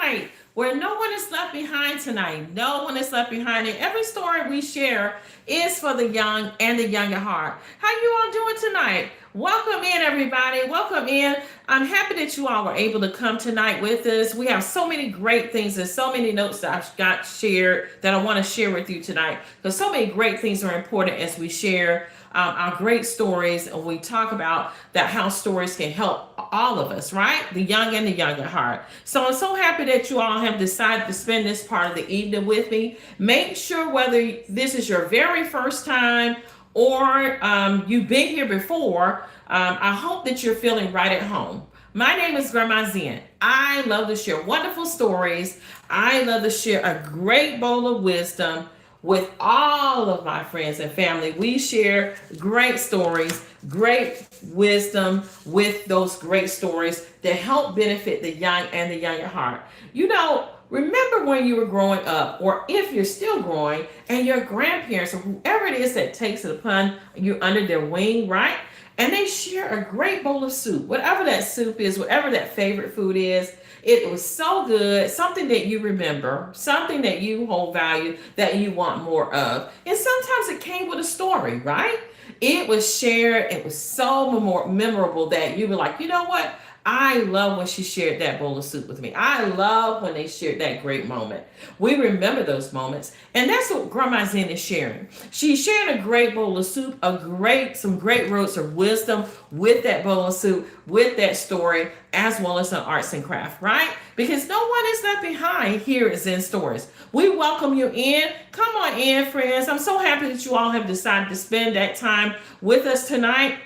right, where no one is left behind tonight. No one is left behind. And every story we share is for the young and the young at heart. How you all doing tonight? Welcome in, everybody. Welcome in. I'm happy that you all were able to come tonight with us. We have so many great things and so many notes that I've got shared that I want to share with you tonight, because so many great things are important as we share our great stories, and we talk about that how stories can help all of us, right? The young and the young at heart. So I'm so happy that you all have decided to spend this part of the evening with me. Make sure whether this is your very first time or you've been here before, I hope that you're feeling right at home. My name is Grandma Zen. I love to share wonderful stories. I love to share a great bowl of wisdom with all of my friends and family. We share great stories, great wisdom with those great stories that help benefit the young and the young at heart. You know, remember when you were growing up, or if you're still growing, and your grandparents or whoever it is that takes it upon you under their wing, right? And they share a great bowl of soup, whatever that soup is, whatever that favorite food is. It was so good, something that you remember, something that you hold value, that you want more of. And sometimes it came with a story, right? It was shared. It was so memorable that you were like, you know what? I love when she shared that bowl of soup with me. I love when they shared that great moment. We remember those moments. And that's what Grandma Zen is sharing. She's sharing a great bowl of soup, some great words of wisdom with that bowl of soup, with that story, as well as an arts and craft, right? Because no one is left behind here at Zen Stories. We welcome you in. Come on in, friends. I'm so happy that you all have decided to spend that time with us tonight.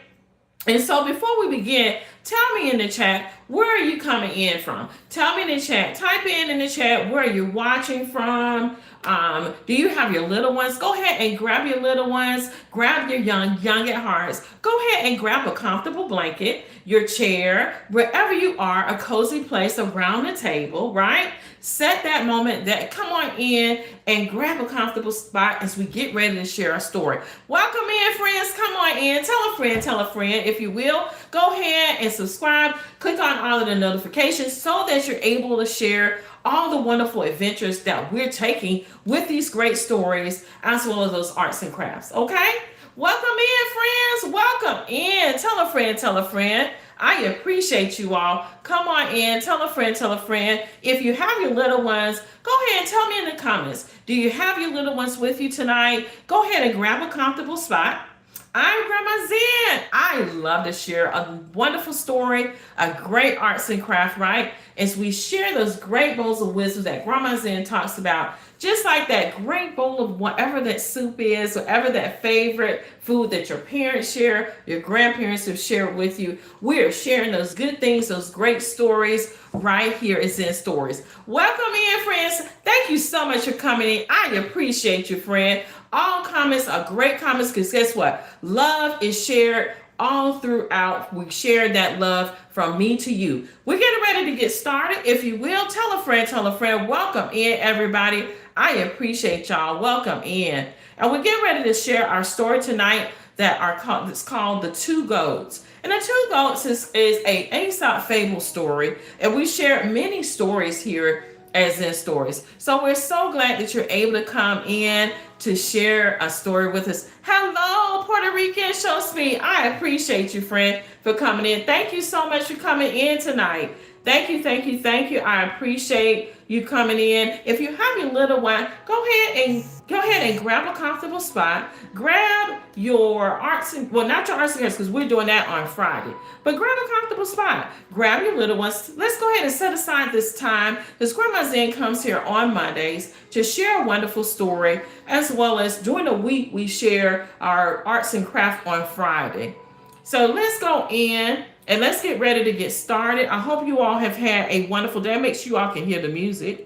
And so before we begin, tell me in the chat, where are you coming in from? Tell me in the chat. Type in the chat where you're watching from. Do you have your little ones? Go ahead and grab your little ones. Grab your young at hearts. Go ahead and grab a comfortable blanket, your chair, wherever you are, a cozy place around the table, right? Set that moment that come on in and grab a comfortable spot as we get ready to share our story. Welcome in, friends. Come on in. Tell a friend, if you will. Go ahead and subscribe. Click on all of the notifications so that you're able to share all the wonderful adventures that we're taking with these great stories, as well as those arts and crafts. Okay? Welcome in, friends. Welcome in. Tell a friend, tell a friend. I appreciate you all. Come on in. Tell a friend, tell a friend. If you have your little ones, go ahead and tell me in the comments. Do you have your little ones with you tonight? Go ahead and grab a comfortable spot. I'm Grandma Zen. I love to share a wonderful story, a great arts and craft, right? As we share those great bowls of wisdom that Grandma Zen talks about, just like that great bowl of whatever that soup is, whatever that favorite food that your parents share, your grandparents have shared with you. We are sharing those good things, those great stories right here at Zen Stories. Welcome in, friends. Thank you so much for coming in. I appreciate you, friend. All comments are great comments, because guess what? Love is shared all throughout. We share that love from me to you. We're getting ready to get started. If you will, tell a friend, tell a friend. Welcome in, everybody. I appreciate y'all. Welcome in. And we're getting ready to share our story tonight it's called The Two Goats. And The Two Goats is a Aesop fable story. And we share many stories here as in stories. So we're so glad that you're able to come in to share a story with us. Hello, Puerto Rican Show Speed. I appreciate you, friend, for coming in. Thank you so much for coming in tonight. Thank you, thank you, thank you. I appreciate you coming in. If you have your little one, go ahead and grab a comfortable spot. Grab your not your arts and crafts, because we're doing that on Friday. But grab a comfortable spot. Grab your little ones. Let's go ahead and set aside this time, because Grandma Zen comes here on Mondays to share a wonderful story, as well as during the week we share our arts and craft on Friday. So let's go in and let's get ready to get started. I hope you all have had a wonderful day. Make sure you all can hear the music.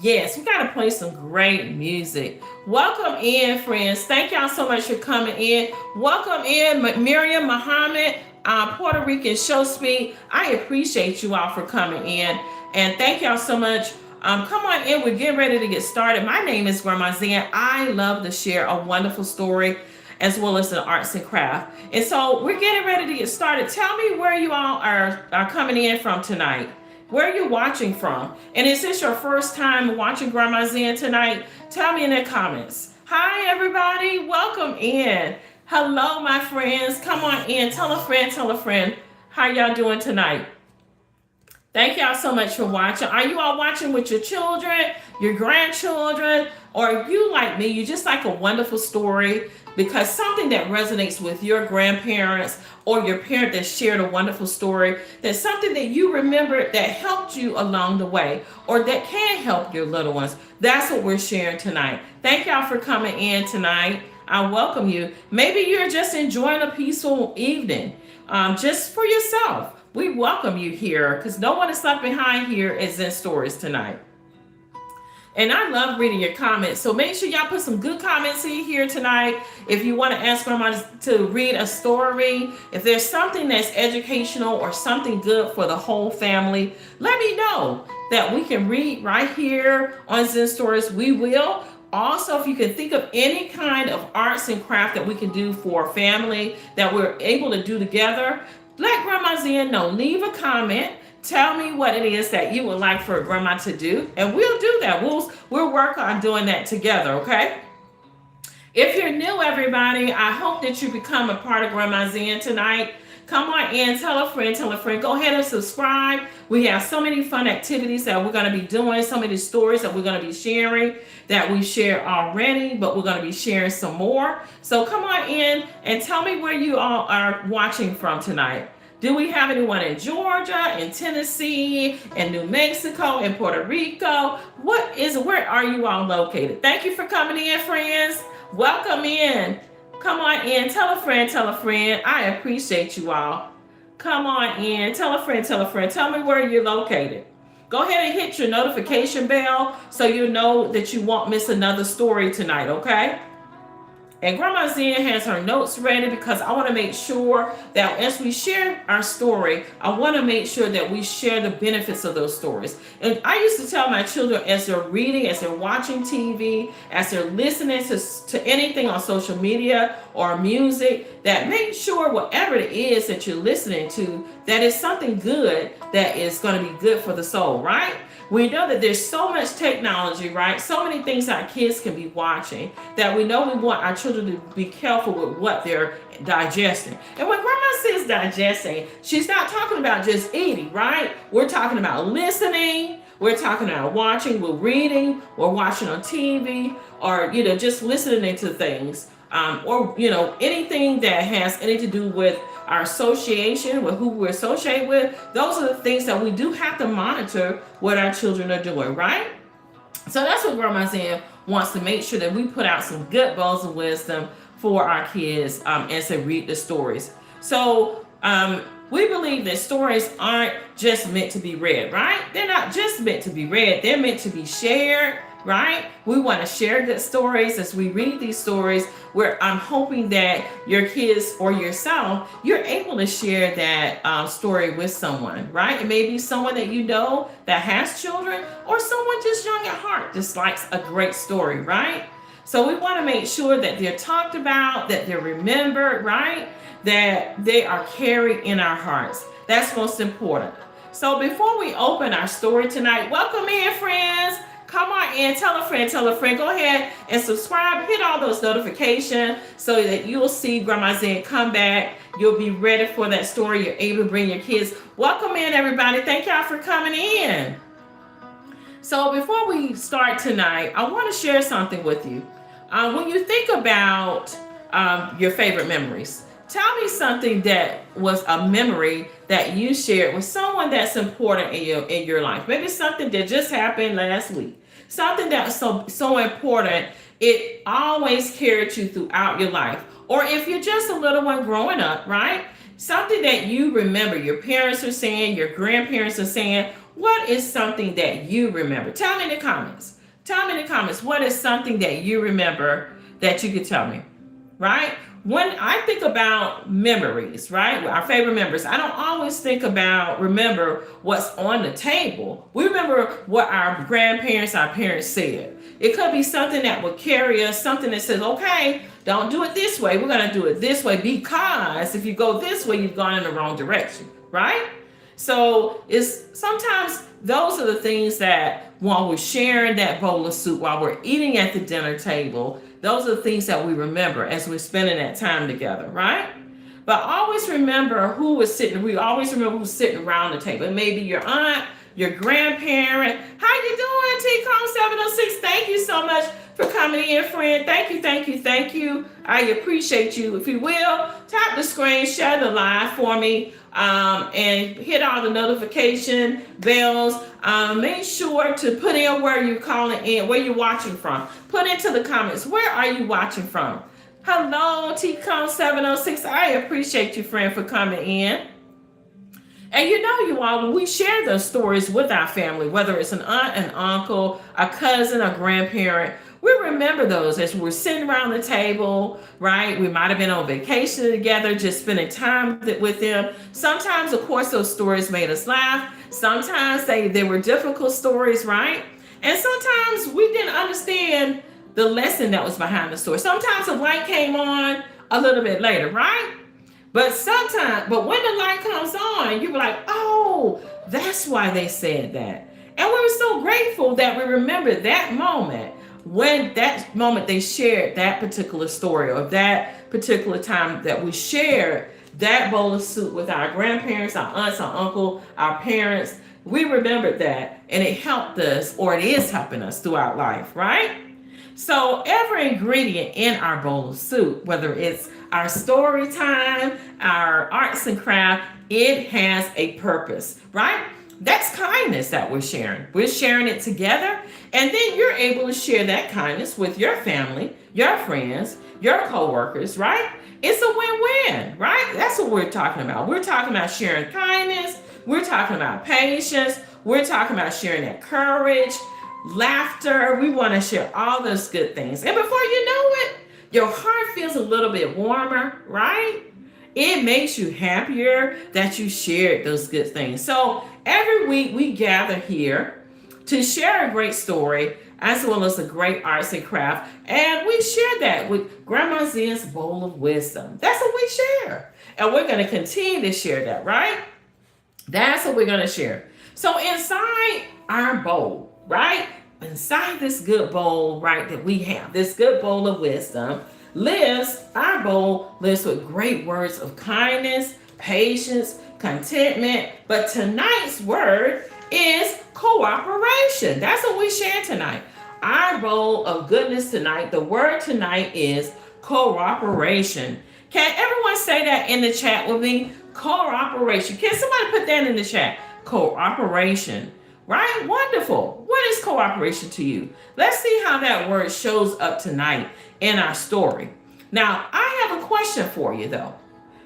Yes, we got to play some great music. Welcome in, friends. Thank y'all so much for coming in. Welcome in, Miriam Muhammad, Puerto Rican Show Speed. I appreciate you all for coming in. And thank y'all so much. Come on in. We're getting ready to get started. My name is Grandma Zen. I love to share a wonderful story, as well as the arts and craft. And so we're getting ready to get started. Tell me where you all are coming in from tonight. Where are you watching from? And is this your first time watching Grandma Zen tonight? Tell me in the comments. Hi, everybody. Welcome in. Hello, my friends. Come on in. Tell a friend, tell a friend. How y'all doing tonight? Thank y'all so much for watching. Are you all watching with your children, your grandchildren, or you like me, you just like a wonderful story because something that resonates with your grandparents or your parent that shared a wonderful story, that's something that you remember that helped you along the way or that can help your little ones. That's what we're sharing tonight. Thank y'all for coming in tonight. I welcome you. Maybe you're just enjoying a peaceful evening just for yourself. We welcome you here because no one is left behind here at Zen Stories tonight. And I love reading your comments. So make sure y'all put some good comments in here tonight. If you want to ask Grandma to read a story, if there's something that's educational or something good for the whole family, let me know that we can read right here on Zen Stories. We will. Also, if you can think of any kind of arts and craft that we can do for a family that we're able to do together, let Grandma Zen know. Leave a comment. Tell me what it is that you would like for Grandma to do, and we'll do that. We'll work on doing that together, okay? If you're new, everybody, I hope that you become a part of Grandma Zen tonight. Come on in, tell a friend, tell a friend. Go ahead and subscribe. We have so many fun activities that we're going to be doing, so many stories that we're going to be sharing that we shared already, but we're going to be sharing some more. So come on in and tell me where you all are watching from tonight. Do we have anyone in Georgia, in Tennessee, in New Mexico, in Puerto Rico? Where are you all located? Thank you for coming in, friends. Welcome in. Come on in. Tell a friend, tell a friend. I appreciate you all. Come on in. Tell a friend, tell a friend. Tell me where you're located. Go ahead and hit your notification bell so you know that you won't miss another story tonight, okay? And Grandma Zen has her notes ready because I want to make sure that as we share our story, I want to make sure that we share the benefits of those stories. And I used to tell my children as they're reading, as they're watching TV, as they're listening to anything on social media or music, that make sure whatever it is that you're listening to, that is something good that is going to be good for the soul, right? We know that there's so much technology, right? So many things our kids can be watching that we know we want our children to be careful with what they're digesting. And when Grandma says digesting, she's not talking about just eating, right? We're talking about listening. We're talking about watching, we're reading, we're watching on TV, or, just listening to things. Or anything that has anything to do with our association, with who we're associated with. Those are the things that we do have to monitor what our children are doing, right? So that's what Grandma Zen wants to make sure that we put out some good bowls of wisdom for our kids as they read the stories. So we believe that stories aren't just meant to be read, right? They're not just meant to be read. They're meant to be shared, right? We want to share good stories as we read these stories, where I'm hoping that your kids or yourself, you're able to share that story with someone, right? It may be someone that you know that has children, or someone just young at heart just likes a great story, right? So we want to make sure that they're talked about, that they're remembered, right? That they are carried in our hearts. That's most important. So before we open our story tonight, welcome in, friends. Come on in, tell a friend, tell a friend. Go ahead and subscribe, hit all those notifications so that you'll see Grandma Zen come back. You'll be ready for that story. You're able to bring your kids. Welcome in, everybody. Thank y'all for coming in. So before we start tonight, I want to share something with you. When you think about your favorite memories, tell me something that was a memory that you shared with someone that's important in your life. Maybe something that just happened last week. Something that's so important, it always carried you throughout your life. Or if you're just a little one growing up, right? Something that you remember your parents are saying, your grandparents are saying. What is something that you remember? Tell me in the comments. Tell me in the comments, what is something that you remember that you could tell me, right? When I think about memories, right, our favorite memories, I don't always remember what's on the table. We remember what our grandparents, our parents said. It could be something that would carry us, something that says, okay, don't do it this way. We're going to do it this way because if you go this way, you've gone in the wrong direction, right? So it's sometimes those are the things that while we're sharing that bowl of soup, while we're eating at the dinner table, those are the things that we remember as we're spending that time together, right? But always remember who was sitting. We always remember who's sitting around the table. It may be your aunt, your grandparent. How you doing, T-Com 706? Thank you so much for coming in, friend. Thank you, thank you, thank you. I appreciate you. If you will, tap the screen, share the live for me, and hit all the notification bells. Make sure to put in where you're calling in, where you're watching from. Put into the comments, where are you watching from? Hello, T-Com 706. I appreciate you, friend, for coming in. And you know, you all, when we share those stories with our family, whether it's an aunt, an uncle, a cousin, a grandparent, we remember those as we're sitting around the table, right? We might have been on vacation together, just spending time with them. Sometimes, of course, those stories made us laugh. Sometimes they were difficult stories, right? And sometimes we didn't understand the lesson that was behind the story. Sometimes the light came on a little bit later, right? But when the light comes on, you were like, oh, that's why they said that. And we were so grateful that we remembered that moment, when that moment they shared that particular story, or that particular time that we shared that bowl of soup with our grandparents, our aunts, our uncle, our parents. We remembered that, and it helped us, or it is helping us throughout life, right? So every ingredient in our bowl of soup, whether it's our story time, our arts and craft, it has a purpose, right? That's kindness that we're sharing. We're sharing it together, and then you're able to share that kindness with your family, your friends, your coworkers, right? It's a win-win, right? That's what we're talking about. We're talking about sharing kindness. We're talking about patience. We're talking about sharing that courage, laughter. We want to share all those good things. And before you know it, your heart feels a little bit warmer, right? It makes you happier that you shared those good things. So every week we gather here to share a great story as well as a great arts and craft. And we share that with Grandma Zen's bowl of wisdom. That's what we share. And we're going to continue to share that, right? That's what we're going to share. So inside our bowl, right? Inside this good bowl, right, that we have, this good bowl of wisdom, our bowl lives with great words of kindness, patience, contentment. But tonight's word is cooperation. That's what we share tonight. Our bowl of goodness tonight, the word tonight is cooperation. Can everyone say that in the chat with me? Cooperation. Can somebody put that in the chat? Cooperation. Right? Wonderful. What is cooperation to you? Let's see how that word shows up tonight in our story. Now, I have a question for you, though.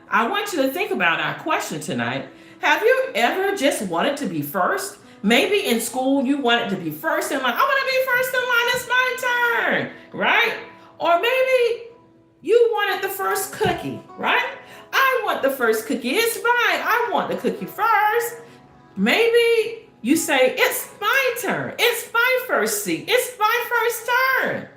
I want you to think about our question tonight. Have you ever just wanted to be first? Maybe in school you wanted to be first in line. I want to be first in line. It's my turn, right? Or maybe you wanted the first cookie, right? I want the first cookie. It's fine. I want the cookie first. Maybe you say, it's my turn. It's my first seat. It's my first turn.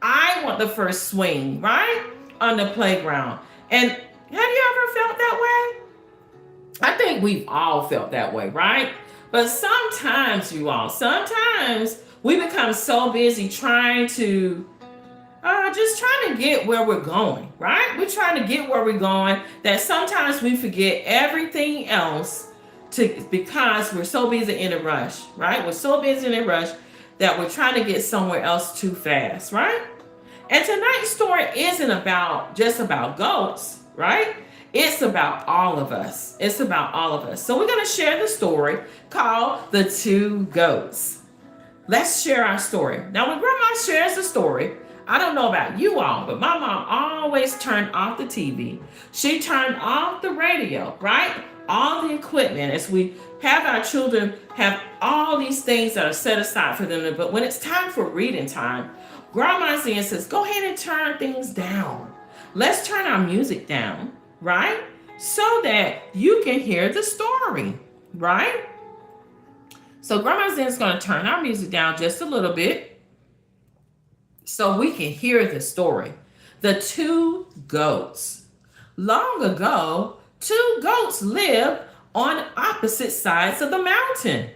I want the first swing, right? On the playground. And have you ever felt that way? I think we've all felt that way, right? But sometimes we become so busy trying to get where we're going, right? We're trying to get where we're going that sometimes we forget everything else because we're so busy in a rush, right? We're so busy in a rush that we're trying to get somewhere else too fast, right? And tonight's story isn't just about goats, right? It's about all of us. It's about all of us. So we're going to share the story called The Two Goats. Let's share our story. Now, when Grandma shares the story, I don't know about you all, but my mom always turned off the TV. She turned off the radio, right? All the equipment, as we have our children have all these things that are set aside for them. But when it's time for reading time, Grandma Zen says, go ahead and turn things down. Let's turn our music down, right? So that you can hear the story, right? So Grandma Zen is going to turn our music down just a little bit so we can hear the story. The Two Goats. Long ago, two goats lived on opposite sides of the mountain.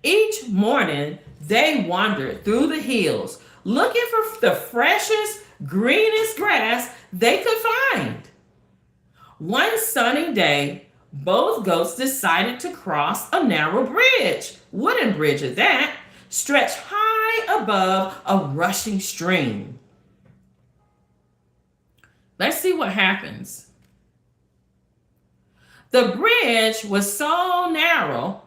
Each morning, they wandered through the hills, looking for the freshest, greenest grass they could find. One sunny day, both goats decided to cross a narrow bridge, wooden bridge at that, stretched high above a rushing stream. Let's see what happens. The bridge was so narrow.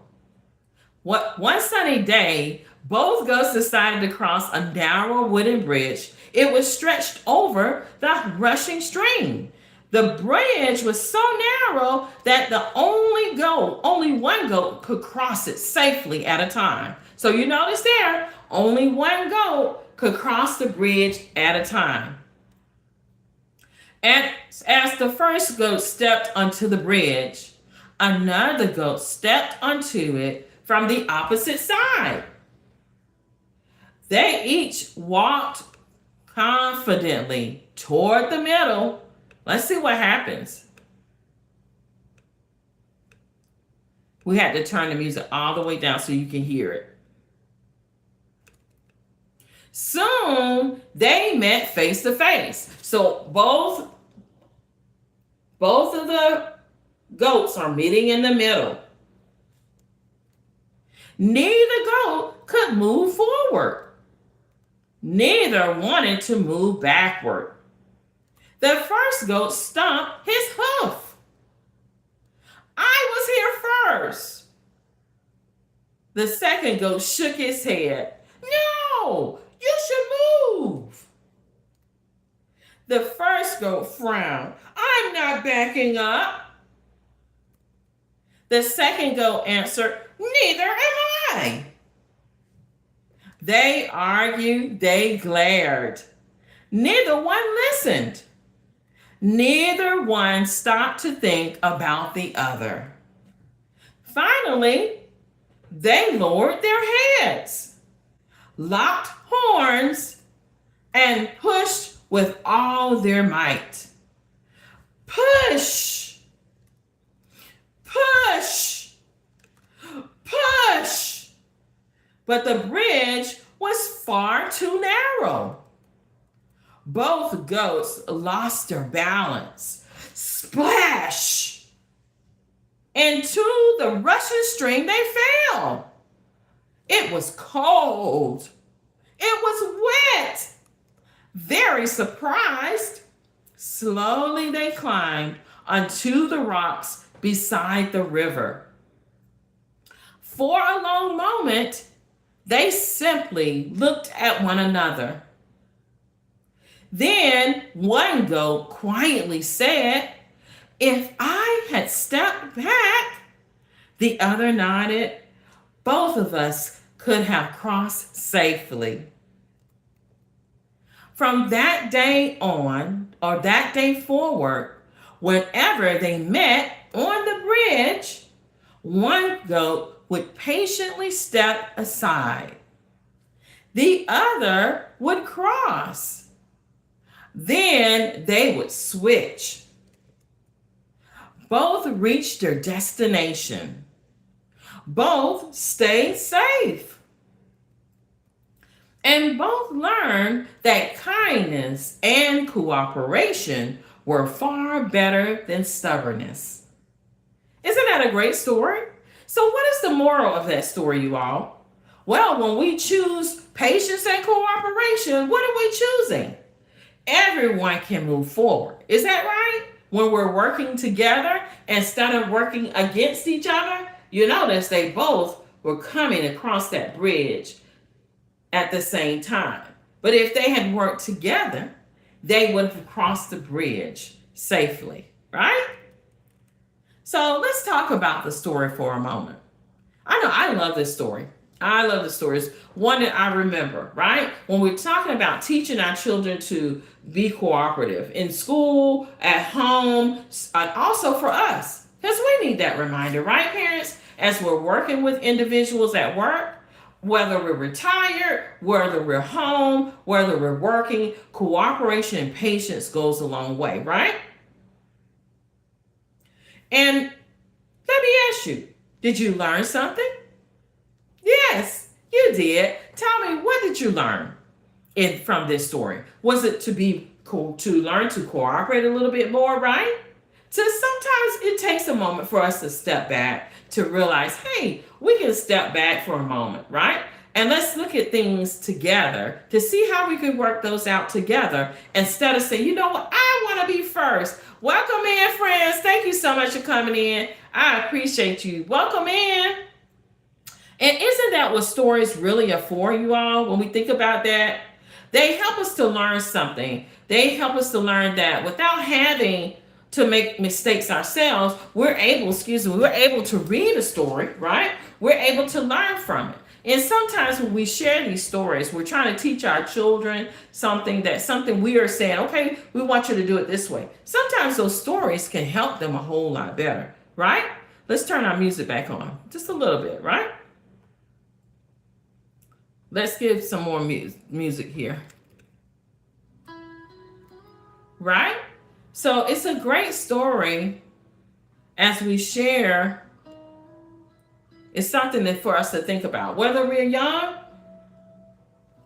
One sunny day, both goats decided to cross a narrow wooden bridge. It was stretched over the rushing stream. The bridge was so narrow that only one goat could cross it safely at a time. So you notice there, only one goat could cross the bridge at a time. And as the first goat stepped onto the bridge, another goat stepped onto it from the opposite side. They each walked confidently toward the middle. Let's see what happens. We had to turn the music all the way down so you can hear it. Soon they met face to face. So both of the goats are meeting in the middle. Neither goat could move forward. Neither wanted to move backward. The first goat stomped his hoof. I was here first. The second goat shook his head. No, you should move. The first goat frowned. I'm not backing up. The second goat answered, neither am I. They argued, they glared. Neither one listened. Neither one stopped to think about the other. Finally, they lowered their heads, locked horns, and pushed with all their might. Push! Push! Push! But the bridge was far too narrow. Both goats lost their balance. Splash! Into the rushing stream they fell. It was cold. It was wet. Very surprised, slowly they climbed onto the rocks beside the river. For a long moment, they simply looked at one another. Then one goat quietly said, if I had stepped back, the other nodded, both of us could have crossed safely. From that day on, or that day forward, whenever they met on the bridge, one goat would patiently step aside. The other would cross. Then they would switch. Both reached their destination. Both stayed safe. And both learned that kindness and cooperation were far better than stubbornness. Isn't that a great story? So what is the moral of that story, you all? Well, when we choose patience and cooperation, what are we choosing? Everyone can move forward. Is that right? When we're working together instead of working against each other, you notice they both were coming across that bridge at the same time. But if they had worked together, they would have crossed the bridge safely, right? So let's talk about the story for a moment. I know I love this story. I love the stories. One that I remember, right? When we're talking about teaching our children to be cooperative in school, at home, and also for us, because we need that reminder, right, parents? As we're working with individuals at work, whether we're retired, whether we're home, whether we're working, cooperation and patience goes a long way, right? And Let me ask you, did you learn something? Yes, you did. Tell me, what did you learn from this story? Was it to be cool to learn to cooperate a little bit more, right? So sometimes it takes a moment for us to step back to realize, hey, we can step back for a moment, right? And let's look at things together to see how we can work those out together instead of saying, you know what, I want to be first. Welcome in, friends. Thank you so much for coming in. I appreciate you. Welcome in. And isn't that what stories really are for, you all? When we think about that, they help us to learn something. They help us to learn that without having to make mistakes ourselves, we're able to read a story, right? We're able to learn from it. And sometimes when we share these stories, we're trying to teach our children something we are saying, okay, we want you to do it this way. Sometimes those stories can help them a whole lot better, right? Let's turn our music back on just a little bit, right? Let's give some more music here. Right? So it's a great story as we share. It's something that for us to think about, whether we're young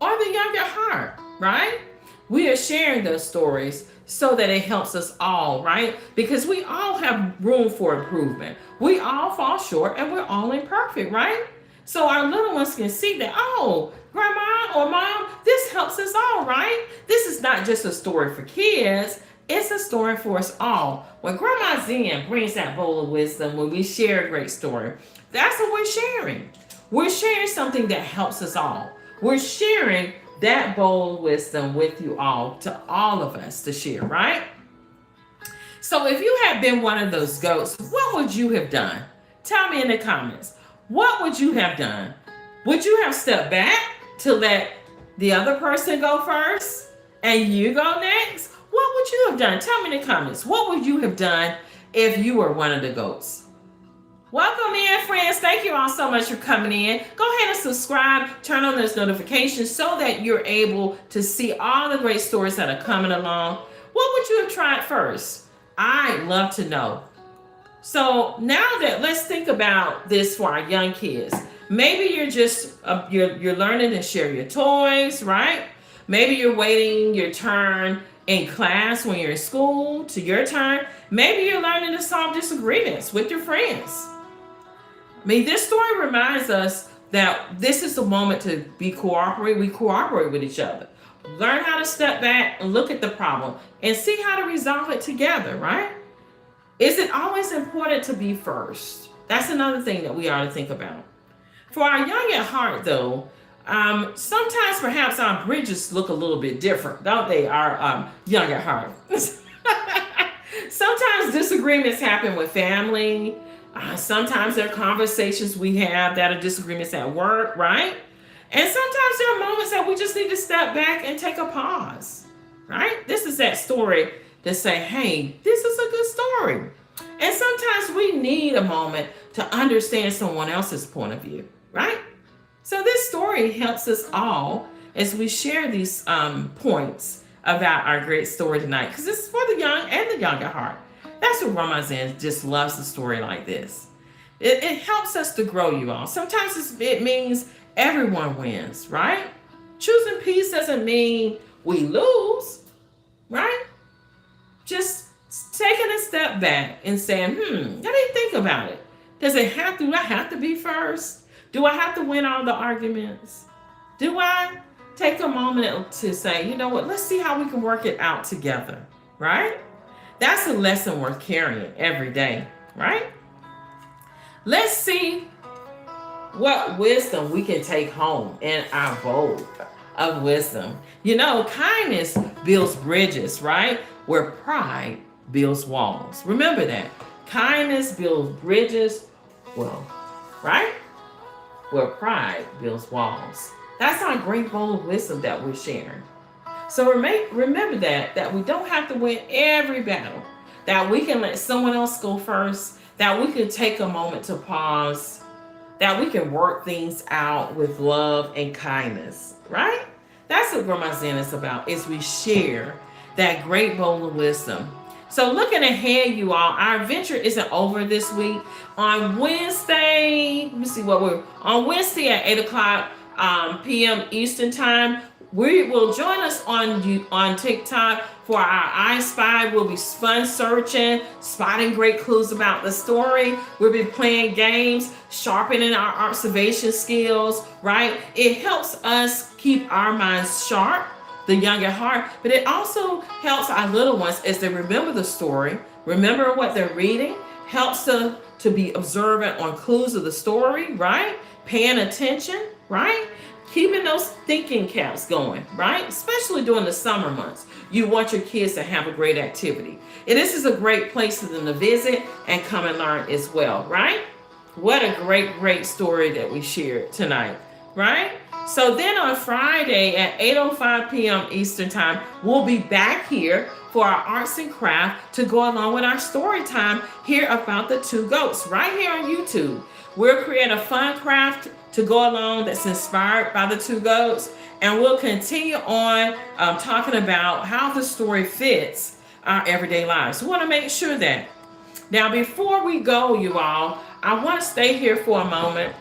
or the young at heart, right? We are sharing those stories so that it helps us all, right? Because we all have room for improvement. We all fall short and we're all imperfect, right? So our little ones can see that, oh, grandma or mom, this helps us all, right? This is not just a story for kids. It's a story for us all. When Grandma Zen brings that bowl of wisdom, when we share a great story, that's what we're sharing. We're sharing something that helps us all. We're sharing that bowl of wisdom with you all, to all of us to share, right? So if you had been one of those goats, what would you have done? Tell me in the comments. What would you have done? Would you have stepped back to let the other person go first and you go next? What would you have done? Tell me in the comments. What would you have done if you were one of the goats? Welcome in, friends. Thank you all so much for coming in. Go ahead and subscribe, turn on those notifications so that you're able to see all the great stories that are coming along. What would you have tried first? I'd love to know. So now let's think about this for our young kids. Maybe you're just you're learning to share your toys, right? Maybe you're waiting your turn in class when you're in school to your turn. Maybe you're learning to solve disagreements with your friends. I mean, this story reminds us that this is the moment to be cooperate. We cooperate with each other. Learn how to step back and look at the problem and see how to resolve it together, right? Is it always important to be first? That's another thing that we ought to think about. For our young at heart, though, sometimes perhaps our bridges look a little bit different, don't they? Our young at heart. Sometimes disagreements happen with family. Sometimes there are conversations we have that are disagreements at work, right? And sometimes there are moments that we just need to step back and take a pause, right? This is that story to say, hey, this is a good story. And sometimes we need a moment to understand someone else's point of view, right? So this story helps us all as we share these points about our great story tonight, because it's for the young and the young at heart. That's what Grandma Zen just loves a story like this. It helps us to grow, you all. Sometimes it means everyone wins, right? Choosing peace doesn't mean we lose, right? Just taking a step back and saying, let me think about it. Do I have to be first? Do I have to win all the arguments? Do I take a moment to say, you know what, let's see how we can work it out together, right? That's a lesson worth carrying every day, right? Let's see what wisdom we can take home in our bowl of wisdom. You know, kindness builds bridges, right? Where pride builds walls. Remember that. Kindness builds bridges, right? Where pride builds walls. That's our great bowl of wisdom that we're sharing. So remember that we don't have to win every battle, that we can let someone else go first, that we can take a moment to pause, that we can work things out with love and kindness, right? That's what Grandma Zen is about, is we share that great bowl of wisdom. So looking ahead, you all, our adventure isn't over this week. On Wednesday, let me see what we're on Wednesday at 8 o'clock p.m. Eastern time. We will join us on TikTok for our I Spy. We'll be fun searching, spotting great clues about the story. We'll be playing games, sharpening our observation skills, right? It helps us keep our minds sharp, the young at heart, but it also helps our little ones as they remember the story, remember what they're reading, helps them to be observant on clues of the story, right? Paying attention, right? Keeping those thinking caps going, right? Especially during the summer months. You want your kids to have a great activity. And this is a great place for them to visit and come and learn as well, right? What a great story that we shared tonight, right? So then on Friday at 8:05 p.m. Eastern time, we'll be back here for our arts and craft to go along with our story time here about the two goats right here on YouTube. We'll create a fun craft to go along that's inspired by the two goats, and we'll continue on talking about how the story fits our everyday lives. We want to make sure that. Now, before we go, you all, I want to stay here for a moment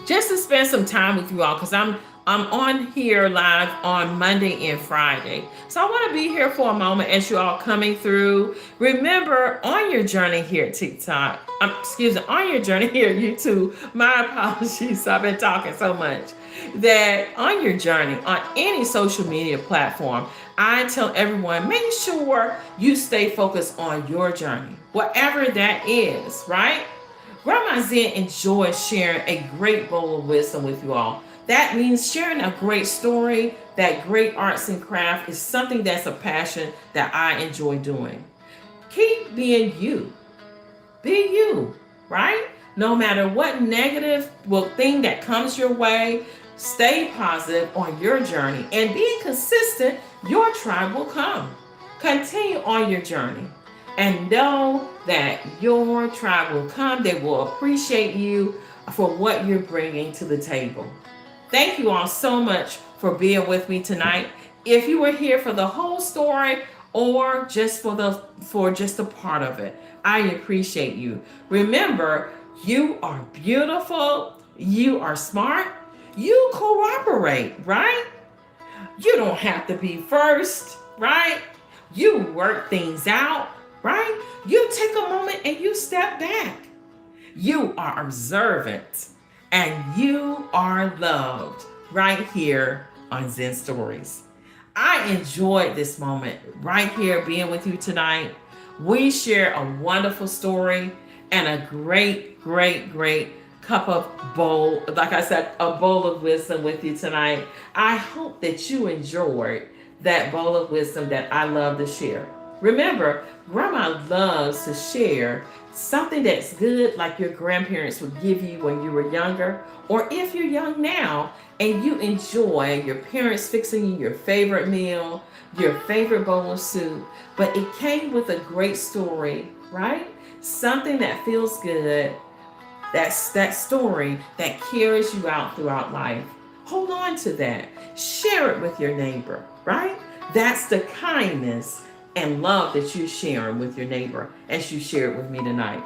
just to spend some time with you all, because I'm on here live on Monday and Friday. So I want to be here for a moment as you all coming through. Remember, on your journey here at TikTok, on your journey here at YouTube, my apologies, I've been talking so much, that on your journey, on any social media platform, I tell everyone, make sure you stay focused on your journey, whatever that is, right? Grandma Zen enjoys sharing a great bowl of wisdom with you all. That means sharing a great story, that great arts and craft is something that's a passion that I enjoy doing. Keep being you. Be you, right? No matter what negative thing that comes your way, stay positive on your journey, and being consistent, your tribe will come. Continue on your journey and know that your tribe will come. They will appreciate you for what you're bringing to the table. Thank you all so much for being with me tonight. If you were here for the whole story or just for just a part of it, I appreciate you. Remember, you are beautiful, you are smart, you cooperate, right? You don't have to be first, right? You work things out, right? You take a moment and you step back. You are observant and you are loved right here on Zen Stories. I enjoyed this moment right here being with you tonight. We share a wonderful story and a great cup of bowl, like I said, a bowl of wisdom with you tonight. I hope that you enjoyed that bowl of wisdom that I love to share. Remember, Grandma loves to share something that's good, like your grandparents would give you when you were younger, or if you're young now and you enjoy your parents fixing you your favorite meal, your favorite bowl of soup, but it came with a great story, right? Something that feels good. That's that story that carries you out throughout life. Hold on to that. Share it with your neighbor, right? That's the kindness and love that you're sharing with your neighbor as you share it with me tonight.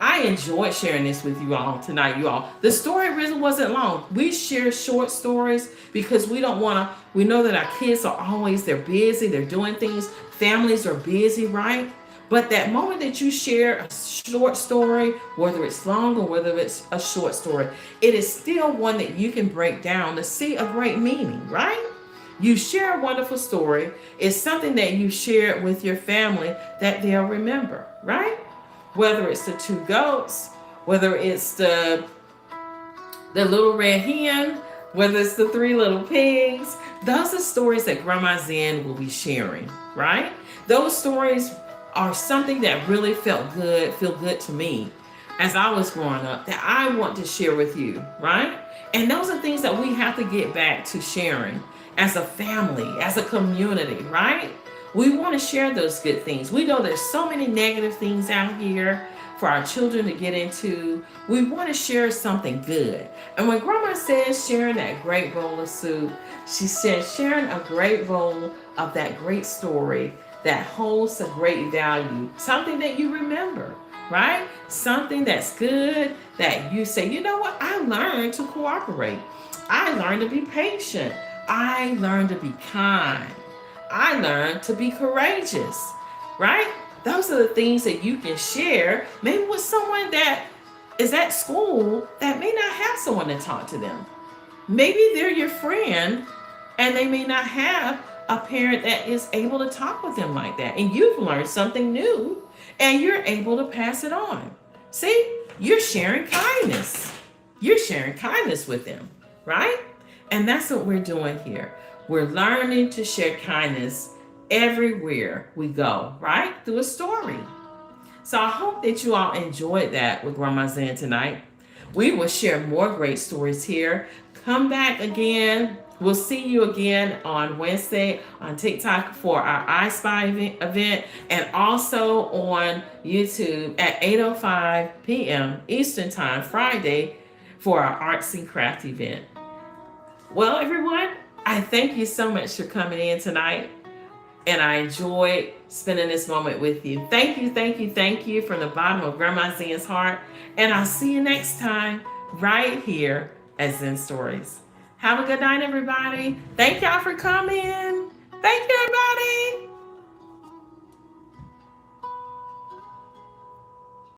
I enjoyed sharing this with you all tonight, you all. The story really wasn't long. We share short stories because we know that our kids are always, they're busy, they're doing things. Families are busy, right? But that moment that you share a short story, whether it's long or whether it's a short story, it is still one that you can break down to see a great meaning, right? You share a wonderful story. It's something that you share with your family that they'll remember, right? Whether it's the two goats, whether it's the little red hen, whether it's the three little pigs, those are stories that Grandma Zen will be sharing, right? Those stories are something that really feel good to me as I was growing up, that I want to share with you, right? And those are things that we have to get back to sharing as a family, as a community, right? We want to share those good things. We know there's so many negative things out here for our children to get into. We want to share something good. And when Grandma says sharing that great bowl of soup, she said sharing a great bowl of that great story that holds a great value, something that you remember, right? Something that's good that you say, you know what? I learned to cooperate. I learned to be patient. I learned to be kind. I learned to be courageous, right? Those are the things that you can share, maybe with someone that is at school that may not have someone to talk to them. Maybe they're your friend and they may not have a parent that is able to talk with them like that. And you've learned something new and you're able to pass it on. See, you're sharing kindness. You're sharing kindness with them, right? And that's what we're doing here. We're learning to share kindness everywhere we go, right? Through a story. So I hope that you all enjoyed that with Grandma Zen tonight. We will share more great stories here. Come back again. We'll see you again on Wednesday on TikTok for our I Spy event and also on YouTube at 8:05 p.m. Eastern Time, Friday, for our Arts and Craft event. Well, everyone, I thank you so much for coming in tonight. And I enjoyed spending this moment with you. Thank you, thank you, thank you from the bottom of Grandma Zen's heart. And I'll see you next time right here at Zen Stories. Have a good night, everybody. Thank y'all for coming. Thank you, everybody.